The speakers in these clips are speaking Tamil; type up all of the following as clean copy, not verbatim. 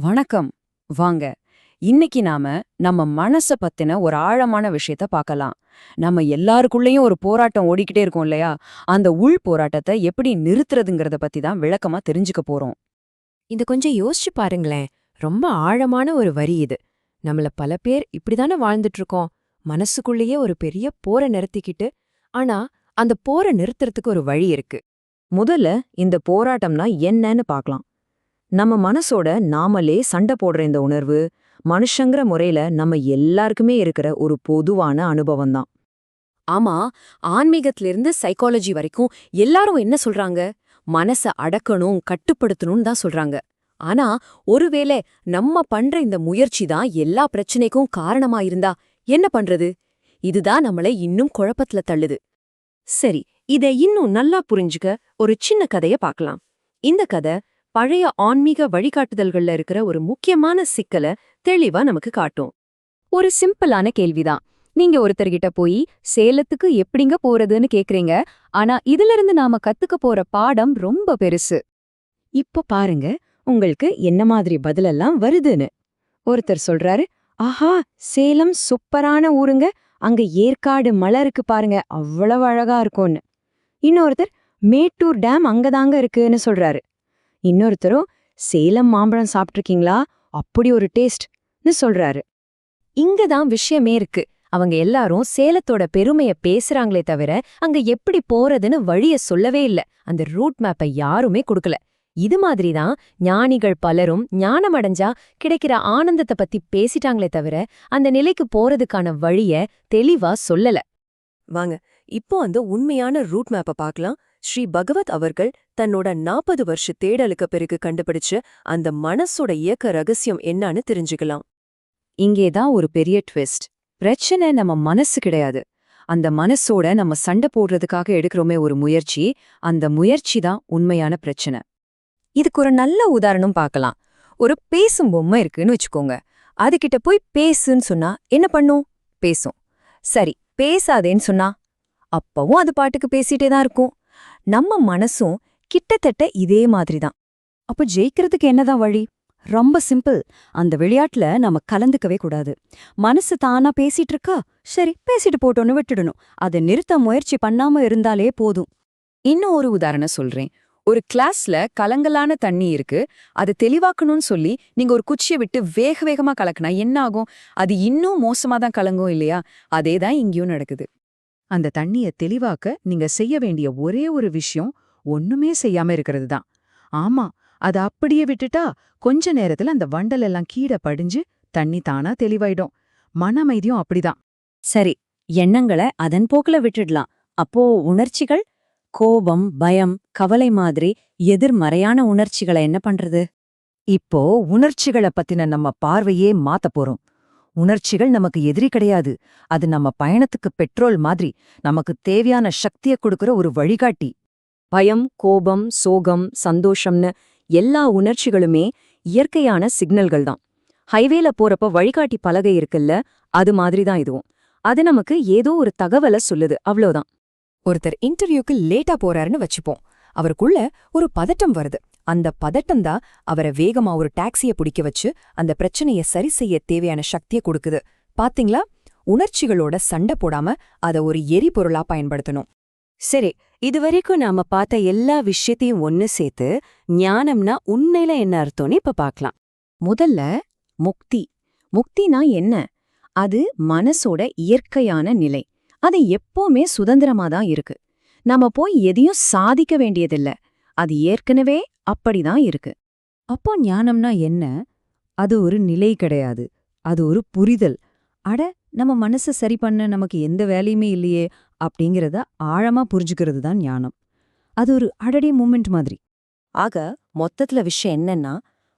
வணக்கம். வாங்க. இன்னைக்கு நம்ம மனச பத்தின ஒரு ஆழமான விஷயத்த பார்க்கலாம். நம்ம எல்லாருக்குள்ளேயும் ஒரு போராட்டம் ஓடிக்கிட்டே இருக்கும் இல்லையா? அந்த உள் போராட்டத்தை எப்படி நிறுத்துறதுங்கிறத பத்தி தான் விளக்கமா தெரிஞ்சுக்க போறோம். இது கொஞ்சம் யோசிச்சு பாருங்களேன். ரொம்ப ஆழமான ஒரு வரி இது. நம்மள பல பேர் இப்படிதானே வாழ்ந்துட்டு இருக்கோம். மனசுக்குள்ளேயே ஒரு பெரிய போரை நிறுத்திக்கிட்டு, ஆனா அந்த போரை நிறுத்துறதுக்கு ஒரு வழி இருக்கு. முதல்ல இந்த போராட்டம்னா என்னன்னு பார்க்கலாம். நம்ம மனசோட நாமளே சண்டை போடுற இந்த உணர்வு, மனுஷங்கிற முறையில நம்ம எல்லாருக்குமே இருக்கிற ஒரு பொதுவான அனுபவம் தான். ஆமா, ஆன்மீகத்திலிருந்து சைக்காலஜி வரைக்கும் எல்லாரும் என்ன சொல்றாங்க? மனச அடக்கணும், கட்டுப்படுத்தணும்னு தான் சொல்றாங்க. ஆனா ஒருவேளை நம்ம பண்ற இந்த முயற்சி தான் எல்லா பிரச்சனைக்கும் காரணமா இருந்தா என்ன பண்றது? இதுதான் நம்மளை இன்னும் குழப்பத்துல தள்ளுது. சரி, இதை இன்னும் நல்லா புரிஞ்சுக்க ஒரு சின்ன கதைய பார்க்கலாம். இந்த கதை பழைய ஆன்மீக வழிகாட்டுதல்கள்ல இருக்கிற ஒரு முக்கியமான சிக்கலை தெளிவா நமக்கு காட்டும். ஒரு சிம்பிளான கேள்விதான். நீங்க ஒருத்தர்கிட்ட போய் சேலத்துக்கு எப்படிங்க போறதுன்னு கேக்குறீங்க. ஆனா இதிலிருந்து நாம கத்துக்க போற பாடம் ரொம்ப பெருசு. இப்போ பாருங்க, உங்களுக்கு என்ன மாதிரி பதிலெல்லாம் வருதுன்னு. ஒருத்தர் சொல்றாரு, ஆஹா, சேலம் சூப்பரான ஊருங்க, அங்க ஏற்காடு மலை இருக்கு பாருங்க, அவ்வளவு அழகா இருக்கும்னு. இன்னொருத்தர், மேட்டூர் டேம் அங்கதாங்க இருக்குன்னு சொல்றாரு. இன்னொருத்தரும், சேலம் மாம்பழம் சாப்பிட்ருக்கீங்களா, அப்படி ஒரு டேஸ்ட்னு சொல்றாரு. இங்கதான் விஷயமே இருக்கு. அவங்க எல்லாரும் சேலத்தோட பெருமைய பேசுறாங்களே தவிர அங்க எப்படி போறதுன்னு வழிய சொல்லவே இல்ல. அந்த ரூட் மேப்பை யாருமே கொடுக்கல. இது மாதிரிதான் ஞானிகள் பலரும் ஞானமடைஞ்சா கிடைக்கிற ஆனந்தத்தை பத்தி பேசிட்டாங்களே தவிர அந்த நிலைக்கு போறதுக்கான வழிய தெளிவா சொல்லல. வாங்க, இப்போ அந்த உண்மையான ரூட் மேப்பை பார்க்கலாம். ஸ்ரீ பகவத் அவர்கள் தன்னோட 40 வருஷ தேடலுக்கு பிறகு கண்டுபிடிச்சு அந்த மனசோட இயக்க ரகசியம் என்னன்னு தெரிஞ்சுக்கலாம். இங்கேதான் ஒரு பெரிய ட்விஸ்ட். பிரச்சனை நம்ம மனசு கிடையாது. அந்த மனசோட நம்ம சண்டை போடுறதுக்காக எடுக்கிறோமே ஒரு முயற்சி, அந்த முயற்சி தான் உண்மையான பிரச்சனை. இதுக்கு ஒரு நல்ல உதாரணம் பார்க்கலாம். ஒரு பேசும் பொம்மை இருக்குன்னு வச்சுக்கோங்க. அதுகிட்ட போய் பேசுன்னு சொன்னா என்ன பண்ணும்? பேசும். சரி, பேசாதேன்னு சொன்னா அப்பவும் அது பாட்டுக்கு பேசிட்டே தான் இருக்கும். நம்ம மனசும் கிட்டத்தட்ட இதே மாதிரிதான். அப்ப ஜெயிக்கிறதுக்கு என்னதான் வழி? ரொம்ப சிம்பிள். அந்த விளையாட்டுல நம்ம கலந்துக்கவே கூடாது. மனசு தானா பேசிட்டு இருக்கா, சரி பேசிட்டு போட்டோன்னு விட்டுடணும். அதை நிறுத்த முயற்சி பண்ணாம இருந்தாலே போதும். இன்னும் ஒரு உதாரணம் சொல்றேன். ஒரு கிளாஸ்ல கலங்கலான தண்ணி இருக்கு. அதை தெளிவாக்கணும்னு சொல்லி நீங்க ஒரு குச்சியை விட்டு வேக வேகமா கலக்குனா என்ன ஆகும்? அது இன்னும் மோசமா தான் கலங்கும் இல்லையா? அதேதான் இங்கேயும் நடக்குது. அந்த தண்ணிய தெளிவாக்க நீங்க செய்ய வேண்டிய ஒரே ஒரு விஷயம் ஒண்ணுமே செய்யாம இருக்கிறது தான். ஆமா, அதை அப்படியே விட்டுட்டா கொஞ்ச நேரத்துல அந்த வண்டல் எல்லாம் கீழே படிஞ்சு தண்ணி தானா தெளிவாயிடும். மன அமைதியும் அப்படிதான். சரி, எண்ணங்களை அதன் போக்குல விட்டுடலாம். அப்போ உணர்ச்சிகள், கோபம், பயம், கவலை மாதிரி எதிர்மறையான உணர்ச்சிகளை என்ன பண்றது? இப்போ உணர்ச்சிகளை பத்தின நம்ம பார்வையே மாத்த போறோம். உணர்ச்சிகள் நமக்கு எதிரி கிடையாது. அது நம்ம பயணத்துக்கு பெட்ரோல் மாதிரி, நமக்கு தேவையான சக்தியை கொடுக்கிற ஒரு வழிகாட்டி. பயம், கோபம், சோகம், சந்தோஷம்னு எல்லா உணர்ச்சிகளுமே இயற்கையான சிக்னல்கள் தான். ஹைவேல போறப்ப வழிகாட்டி பலகை இருக்குல்ல, அது மாதிரி தான் இதுவும். அது நமக்கு ஏதோ ஒரு தகவலை சொல்லுது, அவ்வளோதான். ஒருத்தர் இன்டர்வியூக்கு லேட்டா போறாருன்னு வச்சுப்போம். அவருக்குள்ள ஒரு பதட்டம் வருது. அந்த பதட்டம் தான் அவரை வேகமா ஒரு டாக்ஸியை பிடிக்க வச்சு அந்த பிரச்சனையை சரி செய்ய தேவையான சக்தியை கொடுக்குது. பாத்தீங்களா? உணர்ச்சிகளோட சண்டை போடாம அதை ஒரு எரிபொருளா பயன்படுத்தணும். சரி, இதுவரைக்கும் நாம பார்த்த எல்லா விஷயத்தையும் ஒன்னு சேர்த்து ஞானம்னா உண்மையில என்ன அர்த்தம்னு இப்ப பார்க்கலாம். முதல்ல முக்தி. முக்தினா என்ன? அது மனசோட இயற்கையான நிலை. அது எப்பவுமே சுதந்திரமா தான் இருக்கு. நாம போய் எதையும் சாதிக்க வேண்டியதில்ல. அது ஏற்கனவே அப்படிதான் இருக்கு. அப்போ ஞானம்னா என்ன? அது ஒரு நிலை கிடையாது. அது ஒரு புரிதல். அட, நம்ம மனசை சரி பண்ண நமக்கு எந்த வேலையுமே இல்லையே அப்படிங்கிறத ஆழமா புரிஞ்சுக்கிறது தான் ஞானம். அது ஒரு அடடே மூமெண்ட் மாதிரி. ஆக மொத்தத்துல விஷயம் என்னன்னா,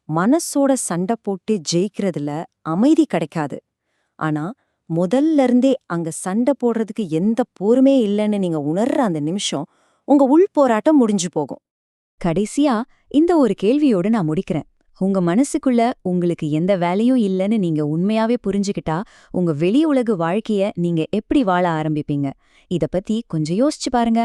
மனசோட சண்டை போட்டு ஜெயிக்கிறதுல அமைதி கிடைக்காது. ஆனா முதல்ல இருந்தே அங்க சண்டை போடுறதுக்கு எந்த போருமே இல்லைன்னு நீங்க உணர்ற அந்த நிமிஷம் உங்க உள் போராட்டம் முடிஞ்சு போகும். கடைசியா இந்த ஒரு கேள்வியோடு நான் முடிக்கிறேன். உங்க மனசுக்குள்ள உங்களுக்கு எந்த வேலையும் இல்லைன்னு நீங்க உண்மையாவே புரிஞ்சுக்கிட்டா உங்க வெளி உலக வாழ்க்கைய நீங்க எப்படி வாழ ஆரம்பிப்பீங்க? இத பத்தி கொஞ்சம் யோசிச்சு பாருங்க.